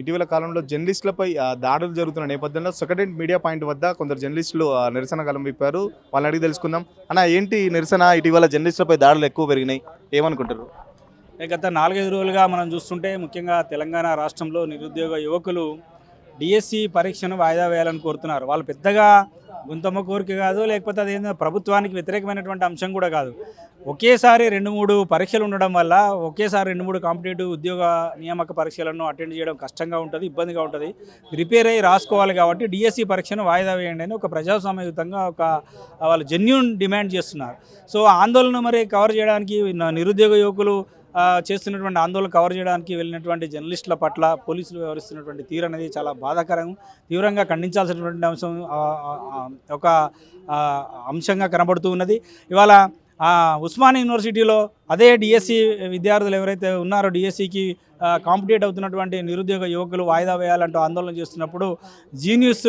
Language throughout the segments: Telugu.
ఇటీవల కాలంలో జర్నలిస్టులపై దాడులు జరుగుతున్న నేపథ్యంలో సెకండ్ మీడియా పాయింట్ వద్ద కొందరు జర్నలిస్టులు నిరసన గలం వాళ్ళని అడిగి తెలుసుకుందాం. అన్న ఏంటి నిరసన? ఇటీవల జర్నలిస్టులపై దాడులు ఎక్కువ పెరిగినాయి, ఏమనుకుంటారు? గత 4-5 రోజులుగా మనం చూస్తుంటే ముఖ్యంగా తెలంగాణ రాష్ట్రంలో నిరుద్యోగ యువకులు డిఎస్సి పరీక్షను వాయిదా వేయాలని కోరుతున్నారు. వాళ్ళు పెద్దగా గుంతమ్మ కోరిక కాదు, లేకపోతే అదేంటో ప్రభుత్వానికి వ్యతిరేకమైనటువంటి అంశం కూడా కాదు. ఒకేసారి 2-3 పరీక్షలు ఉండడం వల్ల ఒకేసారి 2-3 కాంపిటేటివ్ ఉద్యోగ నియామక పరీక్షలను అటెండ్ చేయడం కష్టంగా ఉంటుంది, ఇబ్బందిగా ఉంటుంది. ప్రిపేర్ అయ్యి రాసుకోవాలి కాబట్టి డిఎస్సి పరీక్షను వాయిదా వేయండి అని ఒక ప్రజాస్వామ్యయుతంగా వాళ్ళు జెన్యూన్ డిమాండ్ చేస్తున్నారు. సో ఆందోళన మరి కవర్ చేయడానికి నిరుద్యోగ యువకులు చేస్తున్నటువంటి ఆందోళన కవర్ చేయడానికి వెళ్ళినటువంటి జర్నలిస్టుల పట్ల పోలీసులు వ్యవహరిస్తున్నటువంటి తీరు అనేది చాలా బాధాకరం, తీవ్రంగా ఖండించాల్సినటువంటి అంశం ఒక అంశంగా కనబడుతూ ఉన్నది. ఇవాళ ఉస్మానియా యూనివర్సిటీలో అదే డిఎస్సి విద్యార్థులు ఎవరైతే ఉన్నారో డిఎస్సికి కాంపిటేట్ అవుతున్నటువంటి నిరుద్యోగ యువకులు వాయిదా వేయాలంటూ ఆందోళన చేస్తున్నప్పుడు జీనియస్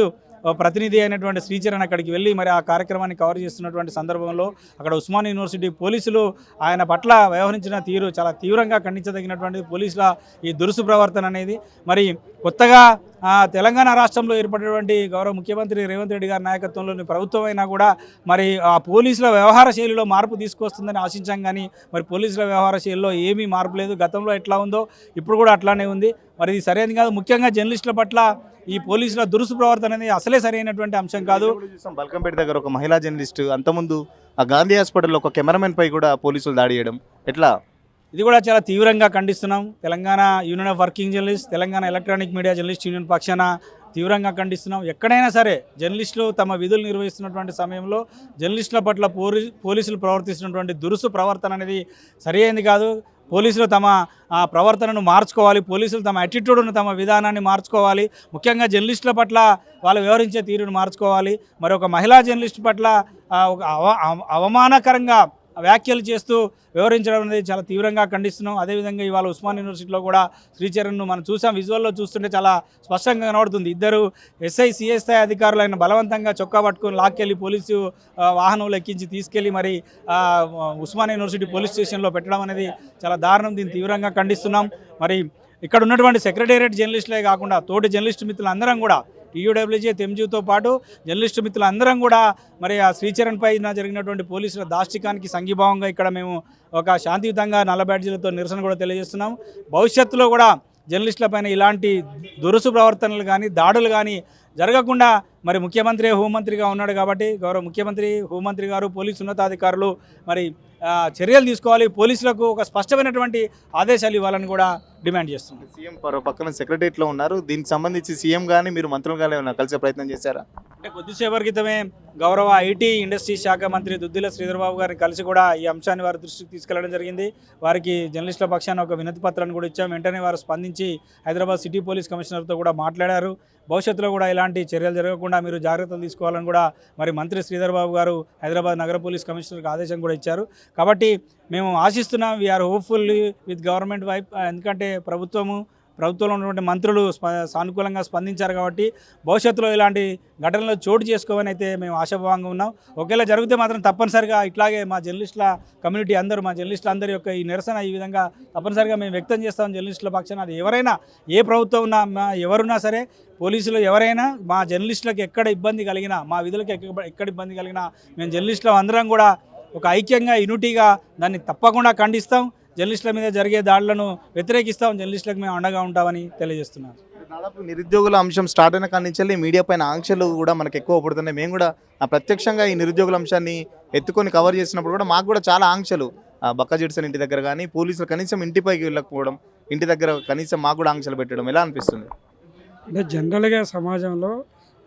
ప్రతినిధి అయినటువంటి శ్రీచరణ్ అక్కడికి వెళ్ళి మరి ఆ కార్యక్రమాన్ని కవర్ చేస్తున్నటువంటి సందర్భంలో అక్కడ ఉస్మానియా యూనివర్సిటీ పోలీసులు ఆయన పట్ల వ్యవహరించిన తీరు చాలా తీవ్రంగా ఖండించదగినటువంటి పోలీసుల ఈ దురుసు ప్రవర్తన అనేది. మరి కొత్తగా తెలంగాణ రాష్ట్రంలో ఏర్పడినటువంటి గౌరవ ముఖ్యమంత్రి రేవంత్ రెడ్డి గారి నాయకత్వంలోని ప్రభుత్వం అయినా కూడా మరి ఆ పోలీసుల వ్యవహార శైలిలో మార్పు తీసుకొస్తుందని ఆశించాం, కానీ మరి పోలీసుల వ్యవహార శైలిలో ఏమీ మార్పు లేదు. గతంలో ఎట్లా ఉందో ఇప్పుడు కూడా అట్లానే ఉంది. మరి ఇది సరైనది కాదు. ముఖ్యంగా జర్నలిస్టుల పట్ల ఈ పోలీసుల దురుసు ప్రవర్తన అనేది అసలే సరైనటువంటి అంశం కాదు. బల్కంపేట దగ్గర ఒక మహిళా జర్నలిస్టు, అంతకుముందు ఆ గాంధీ హాస్పిటల్లో ఒక కెమెరామెన్ పై కూడా పోలీసులు దాడి చేయడం ఎట్లా? ఇది కూడా చాలా తీవ్రంగా ఖండిస్తున్నాం. Telangana union of working journalist, Telangana electronic media journalist union పక్షాన తీవ్రంగా ఖండిస్తున్నాం. ఎక్కడైనా సరే జర్నలిస్టులు తమ విధులు నిర్వహిస్తున్నటువంటి సమయంలో జర్నలిస్టుల పట్ల పోలీసులు ప్రవర్తిస్తున్నటువంటి దురుసు ప్రవర్తన అనేది సరైనది కాదు. పోలీసులు తమ ప్రవర్తనను మార్చుకోవాలి, పోలీసులు తమ యాటిట్యూడ్ను తమ విధానాన్ని మార్చుకోవాలి. ముఖ్యంగా జర్నలిస్టుల పట్ల వాళ్ళు వ్యవహరించే తీరును మార్చుకోవాలి. మరి ఒక మహిళా జర్నలిస్ట్ పట్ల ఒక అవమానకరంగా వ్యాఖ్యలు చేస్తూ వ్యవహరించడం అనేది చాలా తీవ్రంగా ఖండిస్తున్నాం. అదేవిధంగా ఇవాళ ఉస్మానియా యూనివర్సిటీలో కూడా శ్రీచరణ్ను మనం చూసాం, విజువల్లో చూస్తుంటే చాలా స్పష్టంగా కనబడుతుంది. ఇద్దరు ఎస్ఐ సిఎస్ఐ అధికారులను బలవంతంగా చొక్కా పట్టుకొని లాక్కెళ్ళి పోలీసు వాహనంలో ఎక్కించి తీసుకెళ్ళి మరి ఉస్మానియా యూనివర్సిటీ పోలీస్ స్టేషన్లో పెట్టడం అనేది చాలా దారుణం. దీన్ని తీవ్రంగా ఖండిస్తున్నాం. మరి ఇక్కడ ఉన్నటువంటి సెక్రటేరియట్ జర్నలిస్టులే కాకుండా తోటి జర్నలిస్టు మిత్రులందరం కూడా టీయూడబ్ల్యూజే తెంజీతో పాటు జర్నలిస్టు మిత్రులందరం కూడా మరి ఆ శ్రీచరణ్ పైన జరిగినటువంటి పోలీసుల దాష్టికానికి సంఘీభావంగా ఇక్కడ మేము ఒక శాంతియుతంగా నల్ల బ్యాడ్జీలతో నిరసన కూడా తెలియజేస్తున్నాం. భవిష్యత్తులో కూడా జర్నలిస్టులపైన ఇలాంటి దురుసు ప్రవర్తనలు కానీ దాడులు కానీ జరగకుండా మరి ముఖ్యమంత్రి హోంమంత్రిగా ఉన్నాడు కాబట్టి గౌరవ ముఖ్యమంత్రి హోంమంత్రి గారు పోలీసు ఉన్నతాధికారులు మరి చర్యలు తీసుకోవాలి. పోలీసులకు ఒక స్పష్టమైనటువంటి ఆదేశాలు ఇవ్వాలని కూడా డిమాండ్ చేస్తున్నారు. సీఎం పక్కన సెక్రటరియట్లో ఉన్నారు, దీనికి సంబంధించి సీఎం కానీ మీరు మంత్రులు కానీ ఏమైనా కలిసే ప్రయత్నం చేశారా? అంటే కొద్దిసేపటి క్రితమే గౌరవ ఐటీ ఇండస్ట్రీ శాఖ మంత్రి దుద్దిల శ్రీధర్ బాబు గారిని కలిసి కూడా ఈ అంశాన్ని వారి దృష్టికి తీసుకెళ్లడం జరిగింది. వారికి జర్నలిస్టుల పక్షాన ఒక వినతి పత్రాన్ని కూడా ఇచ్చాం. వెంటనే వారు స్పందించి హైదరాబాద్ సిటీ పోలీస్ కమిషనర్తో కూడా మాట్లాడారు. భవిష్యత్తులో కూడా ఇలాంటి చర్యలు జరగకుండా మీరు జాగ్రత్తలు తీసుకోవాలని కూడా మరి మంత్రి శ్రీధర్ బాబు గారు హైదరాబాద్ నగర పోలీస్ కమిషనర్కి ఆదేశం కూడా ఇచ్చారు. కాబట్టి మేము ఆశిస్తున్నాం, we are hopeful with government wipe. ఎందుకంటే ప్రభుత్వంలో ఉన్నటువంటి మంత్రులు సానుకూలంగా స్పందించారు కాబట్టి భవిష్యత్తులో ఇలాంటి ఘటనలు చోటు చేసుకోవని అయితే మేము ఆశాభావంగా ఉన్నాం. ఒకవేళ జరిగితే మాత్రం తప్పనిసరిగా ఇట్లాగే మా జర్నలిస్టుల కమ్యూనిటీ అందరూ, మా జర్నలిస్టుల అందరి యొక్క ఈ నిరసన ఈ విధంగా తప్పనిసరిగా మేము వ్యక్తం చేస్తాం. జర్నలిస్టుల పక్షాన అది ఎవరైనా, ఏ ప్రభుత్వం ఉన్నా, ఎవరున్నా సరే, పోలీసులు ఎవరైనా మా జర్నలిస్టులకు ఎక్కడ ఇబ్బంది కలిగినా, మా విధులకు ఎక్కడ ఇబ్బంది కలిగినా మేము జర్నలిస్టులు అందరం కూడా ఒక ఐక్యంగా యూనిటీగా దాన్ని తప్పకుండా ఖండిస్తాం. జర్నలిస్టుల మీద జరిగే దాడులను వ్యతిరేకిస్తాం. జర్నలిస్టులకు మేము అండగా ఉంటామని తెలియజేస్తున్నాను. దాదాపు నిరుద్యోగుల అంశం స్టార్ట్ అయిన కాడి నుంచి మీడియా పైన ఆంక్షలు కూడా మనకు ఎక్కువ పడుతున్నాయి. మేము కూడా ప్రత్యక్షంగా ఈ నిరుద్యోగుల అంశాన్ని ఎత్తుకొని కవర్ చేసినప్పుడు కూడా మాకు కూడా చాలా ఆంక్షలు, బక్క జిడ్సన్ ఇంటి దగ్గర కానీ పోలీసులు కనీసం ఇంటిపైకి వెళ్ళకపోవడం, ఇంటి దగ్గర కనీసం మాకు కూడా ఆంక్షలు పెట్టడం ఎలా అనిపిస్తుంది? అంటే జనరల్గా సమాజంలో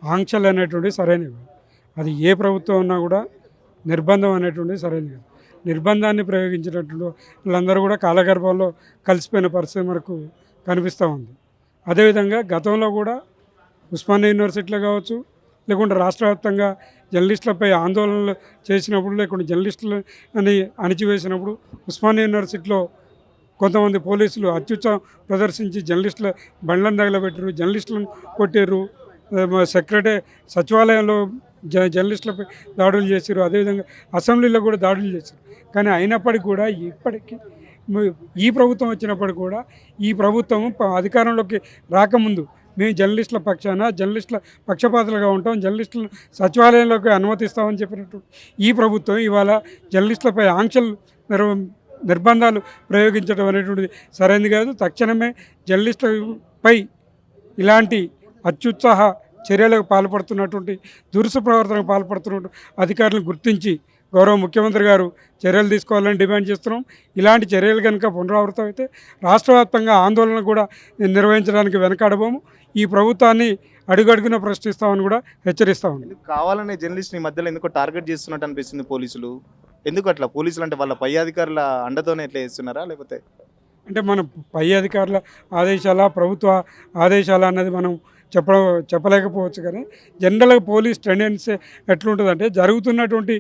ఆంక్షలు అనేటువంటివి సరైనవి. అది ఏ ప్రభుత్వం ఉన్నా కూడా నిర్బంధం అనేటువంటిది సరైనది కాదు. నిర్బంధాన్ని ప్రయోగించినటువంటి వాళ్ళందరూ కూడా కాలగర్భంలో కలిసిపోయిన పరిస్థితి మనకు కనిపిస్తూ ఉంది. అదేవిధంగా గతంలో కూడా ఉస్మానియా యూనివర్సిటీలో కావచ్చు, లేకుంటే రాష్ట్ర వ్యాప్తంగా జర్నలిస్టులపై ఆందోళనలు చేసినప్పుడు, లేకుంటే జర్నలిస్టులు అని అణిచివేసినప్పుడు ఉస్మానియా యూనివర్సిటీలో కొంతమంది పోలీసులు అత్యుత్సాహం ప్రదర్శించి జర్నలిస్టుల బండ్లను తగలబెట్టారు, జర్నలిస్టులను కొట్టారు. సచివాలయంలో జర్నలిస్టులపై దాడులు చేశారు. అదేవిధంగా అసెంబ్లీలో కూడా దాడులు చేశారు. కానీ అయినప్పటికీ కూడా ఇప్పటికీ ఈ ప్రభుత్వం వచ్చినప్పుడు కూడా ఈ ప్రభుత్వం అధికారంలోకి రాకముందు మేము జర్నలిస్టుల పక్షాన జర్నలిస్టుల పక్షపాతులుగా ఉంటాం, జర్నలిస్టులను సచివాలయంలోకి అనుమతిస్తామని చెప్పినట్టు ఈ ప్రభుత్వం ఇవాళ జర్నలిస్టులపై ఆంక్షలు నిర్బంధాలు ప్రయోగించడం అనేటువంటిది సరైనది కాదు. తక్షణమే జర్నలిస్టులపై ఇలాంటి అత్యుత్సాహ చర్యలకు పాల్పడుతున్నటువంటి దురుసు ప్రవర్తనకు పాల్పడుతున్నటువంటి అధికారులను గుర్తించి గౌరవ ముఖ్యమంత్రి గారు చర్యలు తీసుకోవాలని డిమాండ్ చేస్తున్నాం. ఇలాంటి చర్యలు కనుక పునరావృతం అయితే రాష్ట్ర వ్యాప్తంగా ఆందోళన కూడా నిర్వహించడానికి వెనకాడబోము. ఈ ప్రభుత్వాన్ని అడుగడుగున ప్రశ్నిస్తామని కూడా హెచ్చరిస్తామని. ఎందుకు కావాలనే జర్నలిస్ట్ని మధ్యలో ఎందుకో టార్గెట్ చేస్తున్నట్టు అనిపిస్తుంది పోలీసులు. ఎందుకు అట్లా? పోలీసులు అంటే వాళ్ళ పై అధికారుల అండతోనే ఎట్లా చేస్తున్నారా, లేకపోతే అంటే మన పై అధికారుల ఆదేశాల ప్రభుత్వ ఆదేశాల అన్నది మనం చెప్పలేకపోవచ్చు. కానీ జనరల్గా పోలీస్ టెండెన్సీ ఎట్లుంటుందంటే జరుగుతున్నటువంటి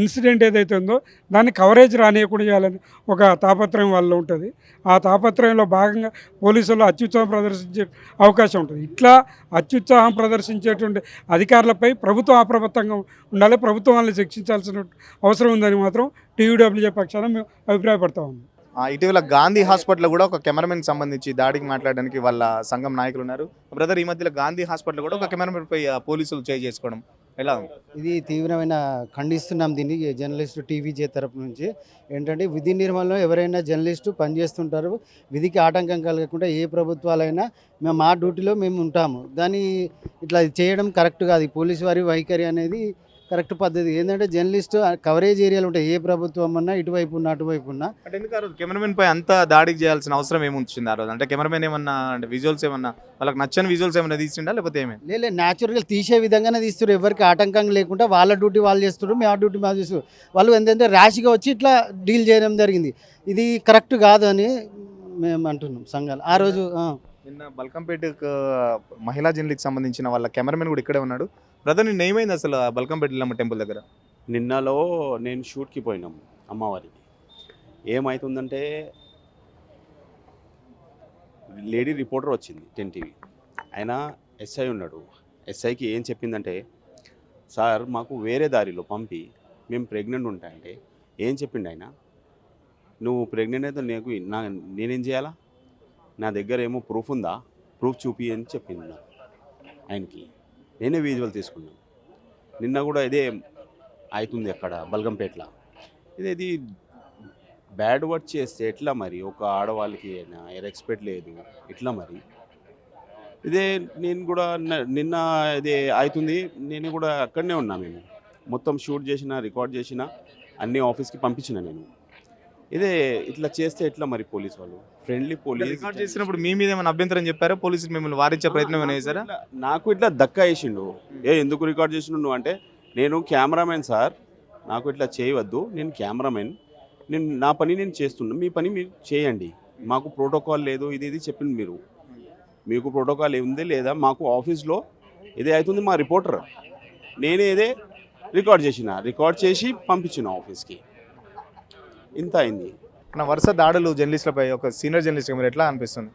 ఇన్సిడెంట్ ఏదైతే ఉందో దాన్ని కవరేజ్ రానియకుండా చేయాలని ఒక తాపత్రయం వాళ్ళలో ఉంటుంది. ఆ తాపత్రయంలో భాగంగా పోలీసులు అత్యుత్సాహం ప్రదర్శించే అవకాశం ఉంటుంది. ఇట్లా అత్యుత్సాహం ప్రదర్శించేటువంటి అధికారులపై ప్రభుత్వం అప్రమత్తంగా ఉండాలి, ప్రభుత్వం వాళ్ళని శిక్షించాల్సిన అవసరం ఉందని మాత్రం టీయూడబ్ల్యూజే పక్షాన మేము అభిప్రాయపడతా ఉన్నాం. ఇటీవల గాంధీ హాస్పిటల్ కూడా ఒక కెమెరామెన్కి సంబంధించి దాడికి మాట్లాడడానికి వాళ్ళ సంఘం నాయకులు ఉన్నారు. బ్రదర్, ఈ మధ్యలో గాంధీ హాస్పిటల్ కూడా ఒక కెమెరామెన్ పై పోలీసులు చేసుకోవడం ఎలా ఉంది? ఇది తీవ్రమైన ఖండిస్తున్నాం దీన్ని. జర్నలిస్టు టీవీజే తరపు నుంచి ఏంటంటే విధి నిర్వహణలో ఎవరైనా జర్నలిస్టు పనిచేస్తుంటారు, విధికి ఆటంకం కలగకుండా ఏ ప్రభుత్వాలైనా మేము మా డ్యూటీలో మేము ఉంటాము. దాన్ని ఇట్లా చేయడం కరెక్ట్ కాదు. పోలీసు వారి వైఖరి అనేది కరెక్ట్ పద్ధతి. ఏంటంటే జర్నలిస్టు కవరేజ్ ఏరియాలు ఉంటాయి, ఏ ప్రభుత్వం అన్నా ఇటువైపు ఉన్నా అటువైపు ఉన్నా. అంటే ఎందుకు ఆ రోజు కెమెరామెన్ పై అంత దాడికి చేయాల్సిన అవసరం ఏముంది ఆ రోజు? అంటే కెమెరామెన్ ఏమన్నా అంటే విజువల్స్ ఏమన్నా వాళ్ళకి నచ్చని విజువల్స్ ఏమన్నా తీసిండా, లేకపోతే ఏమైనా? లేదు, న్యాచురల్గా తీసే విధంగానే తీస్తారు, ఎవరికి ఆటంకం లేకుండా వాళ్ళ డ్యూటీ వాళ్ళు చేస్తారు, మేము ఆ డ్యూటీ మేము చేస్తారు. వాళ్ళు ఏంటంటే ర్యాష్గా వచ్చి ఇట్లా డీల్ చేయడం జరిగింది. ఇది కరెక్ట్ కాదు అని మేము అంటున్నాం సంఘాలు. ఆ రోజు నిన్న బల్కంపేట మహిళా జర్నలిస్ట్కి సంబంధించిన వాళ్ళ కెమెరామెన్ కూడా ఇక్కడే ఉన్నాడు. బ్రదర్, నిన్న ఏమైంది అసలు బల్కంపేట ఇల్లమ్మ టెంపుల్ దగ్గర? నిన్నలో నేను షూట్కి పోయినాం అమ్మవారికి. ఏమవుతుందంటే లేడీ రిపోర్టర్ వచ్చింది 10 టీవీ. ఆయన ఎస్ఐ ఉన్నాడు. ఎస్ఐకి ఏం చెప్పిందంటే, సార్ మాకు వేరే దారిలో పంపి మేము ప్రెగ్నెంట్ ఉంటాయంటే ఏం చెప్పిండు ఆయన, నువ్వు ప్రెగ్నెంట్ అయితే నేనేం చేయాలా, నా దగ్గర ఏమో ప్రూఫ్ ఉందా, ప్రూఫ్ చూపి అని చెప్పింది నాకు. ఆయనకి నేనే విజువల్ తీసుకున్నాను. నిన్న కూడా ఇదే అవుతుంది అక్కడ బల్గంపేటలో. ఇది బ్యాడ్ వర్డ్ చేస్తే ఎట్లా మరి? ఒక ఆడవాళ్ళకి రెస్పెక్ట్ లేదు ఇట్లా మరి. ఇదే నేను కూడా నిన్న ఇదే అవుతుంది. నేను కూడా అక్కడనే ఉన్నా. మేము మొత్తం షూట్ చేసిన, రికార్డ్ చేసిన, అన్ని ఆఫీస్కి పంపించిన నేను. ఇదే ఇట్లా చేస్తే ఎట్లా మరి? పోలీస్ వాళ్ళు ఫ్రెండ్లీ పోలీస్ రికార్డ్ చేసినప్పుడు మీ మీద ఏమైనా అభ్యంతరం చెప్పారా? పోలీసులు మిమ్మల్ని వారించే ప్రయత్నం ఏమైనా చేశారా? నాకు ఇట్లా దక్కా వేసిండు. ఎందుకు రికార్డ్ చేసిండు నువ్వు అంటే, నేను కెమెరామెన్ సార్, నాకు ఇట్లా చేయవద్దు, నేను కెమెరామెన్, నేను నా పని నేను చేస్తున్నా, మీ పని మీరు చేయండి, మాకు ప్రోటోకాల్ లేదు ఇది చెప్పింది మీరు. మీకు ప్రోటోకాల్ ఉంది లేదా? మాకు ఆఫీస్లో ఇదే అవుతుంది, మా రిపోర్టర్ నేనే ఇదే రికార్డ్ చేసి పంపించిన ఆఫీస్కి. ఇంత అయింది. నా వరుస దాడులు జర్నలిస్టులపై ఒక సీనియర్ జర్నలిస్ట్ మీరు ఎట్లా అనిపిస్తుంది?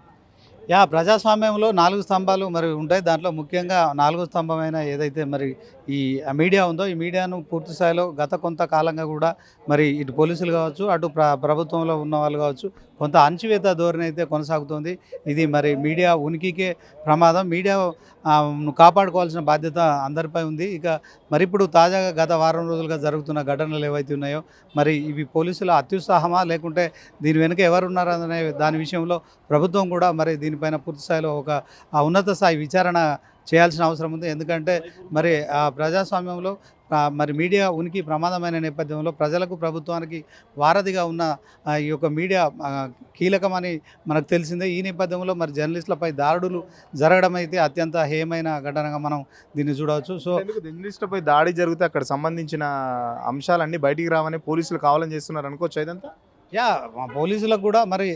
ప్రజాస్వామ్యంలో 4 స్తంభాలు మరి ఉంటాయి. దాంట్లో ముఖ్యంగా 4వ స్తంభమైన ఏదైతే మరి ఈ మీడియా ఉందో, ఈ మీడియాను పూర్తి స్థాయిలో గత కొంతకాలంగా కూడా మరి ఇటు పోలీసులు కావచ్చు, అటు ప్రభుత్వంలో ఉన్న వాళ్ళు కావచ్చు, కొంత అణచివేత ధోరణి అయితే కొనసాగుతుంది. ఇది మరి మీడియా ఉనికికే ప్రమాదం. మీడియా కాపాడుకోవాల్సిన బాధ్యత అందరిపై ఉంది. ఇక మరి ఇప్పుడు తాజాగా గత వారం రోజులుగా జరుగుతున్న ఘటనలు ఏవైతే ఉన్నాయో, మరి ఇవి పోలీసుల అత్యుత్సాహమా లేకుంటే దీని వెనుక ఎవరున్నారనే దాని విషయంలో ప్రభుత్వం కూడా మరి దీనిపైన పూర్తి స్థాయిలో ఒక ఉన్నత స్థాయి విచారణ చేయాల్సిన అవసరం ఉంది. ఎందుకంటే మరి ప్రజాస్వామ్యంలో మరి మీడియా ఉనికి ప్రమాదమైన నేపథ్యంలో ప్రజలకు ప్రభుత్వానికి వారధిగా ఉన్న ఈ యొక్క మీడియా కీలకమని మనకు తెలిసిందే. ఈ నేపథ్యంలో మరి జర్నలిస్టులపై దాడులు జరగడం అయితే అత్యంత హేయమైన ఘటనగా మనం దీన్ని చూడవచ్చు. సో జర్నలిస్టులపై దాడి జరిగితే అక్కడ సంబంధించిన అంశాలన్నీ బయటికి రావని పోలీసులు కావాలని చేస్తున్నారు అనుకోవచ్చు ఇదంతా? పోలీసులకు కూడా మరి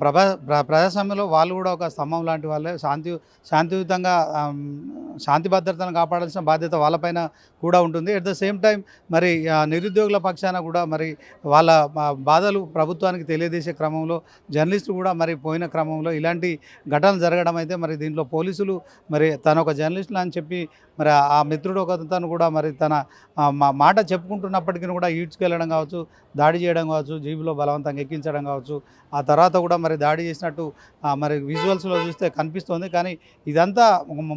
ప్రజాస్వామ్యంలో వాళ్ళు కూడా ఒక స్తంభం లాంటి వాళ్ళే. శాంతియుతంగా శాంతి భద్రతను కాపాడాల్సిన బాధ్యత వాళ్ళపైన కూడా ఉంటుంది. ఎట్ ద సేమ్ టైం మరి నిరుద్యోగుల పక్షాన కూడా మరి వాళ్ళ బాధలు ప్రభుత్వానికి తెలియజేసే క్రమంలో జర్నలిస్టులు కూడా మరి పోయిన క్రమంలో ఇలాంటి ఘటనలు జరగడం అయితే మరి దీంట్లో పోలీసులు మరి తన ఒక జర్నలిస్టులు అని చెప్పి మరి ఆ మిత్రుడు ఒకతను కూడా మరి తన మాట చెప్పుకుంటున్నప్పటికీ కూడా ఈడ్చుకెళ్ళడం కావచ్చు, దాడి చేయడం కావచ్చు, జీబులో బలవంతంగా ఎక్కించడం కావచ్చు, ఆ తర్వాత కూడా మరి దాడి చేసినట్టు మరి విజువల్స్లో చూస్తే కనిపిస్తోంది. కానీ ఇదంతా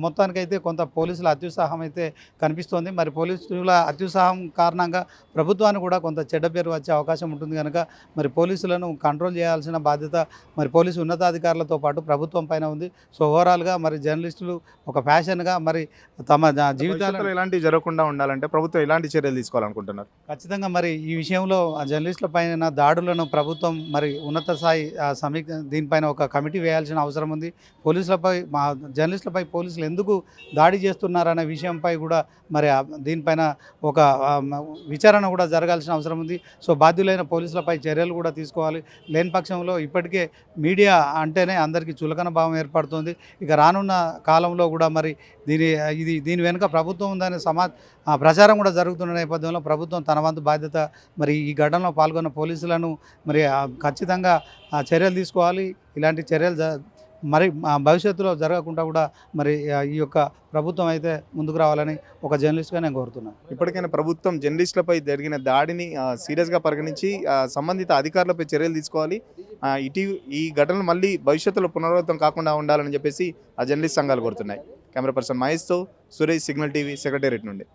మొత్తానికైతే కొంత పోలీసుల అత్యుత్సాహం అయితే కనిపిస్తోంది. మరి పోలీసుల అత్యుత్సాహం కారణంగా ప్రభుత్వానికి కూడా కొంత చెడ్డ పేరు వచ్చే అవకాశం ఉంటుంది కనుక మరి పోలీసులను కంట్రోల్ చేయాల్సిన బాధ్యత మరి పోలీసు ఉన్నతాధికారులతో పాటు ప్రభుత్వం పైన ఉంది. సో ఓవరాల్గా మరి జర్నలిస్టులు ఒక ఫ్యాషన్గా మరి తమ జీవితాలను భవిష్యత్తులో ఇలాంటివి జరగకుండా ఉండాలంటే ప్రభుత్వం ఎలాంటి చర్యలు తీసుకోవాలనుకుంటున్నారు? ఖచ్చితంగా మరి ఈ విషయంలో జర్నలిస్టుల పైన దాడులను ప్రభుత్వం మరి ఉన్నత స్థాయి దీనిపైన ఒక కమిటీ వేయాల్సిన అవసరం ఉంది. పోలీసులపై జర్నలిస్టులపై పోలీసులు ఎందుకు దాడి చేస్తున్నారనే విషయంపై కూడా మరి దీనిపైన ఒక విచారణ కూడా జరగాల్సిన అవసరం ఉంది. సో బాధ్యులైన పోలీసులపై చర్యలు కూడా తీసుకోవాలి. లేని పక్షంలో ఇప్పటికే మీడియా అంటేనే అందరికీ చులకన భావం ఏర్పడుతుంది. ఇక రానున్న కాలంలో కూడా మరి దీని వెనుక ప్రభుత్వం ఉందనే ప్రచారం కూడా జరుగుతున్న నేపథ్యంలో ప్రభుత్వం తన వంతు బాధ్యత మరి ఈ ఘటనలో పాల్గొన్న పోలీసులను మరి ఖచ్చితంగా చర్యలు తీసుకోవాలి. ఇలాంటి చర్యలు మరి భవిష్యత్తులో జరగకుండా కూడా మరి ఈ యొక్క ప్రభుత్వం అయితే ముందుకు రావాలని ఒక జర్నలిస్ట్గా నేను కోరుతున్నాను. ఇప్పటికైనా ప్రభుత్వం జర్నలిస్టులపై జరిగిన దాడిని సీరియస్గా పరిగణించి సంబంధిత అధికారులపై చర్యలు తీసుకోవాలి. ఈ ఘటనలు మళ్ళీ భవిష్యత్తులో పునరావృతం కాకుండా ఉండాలని చెప్పేసి ఆ జర్నలిస్ట్ సంఘాలు కోరుతున్నాయి. కెమెరా పర్సన్ మహేష్తో సురేష్, సిగ్నల్ టీవీ, సెక్రటేరియట్ నుండి.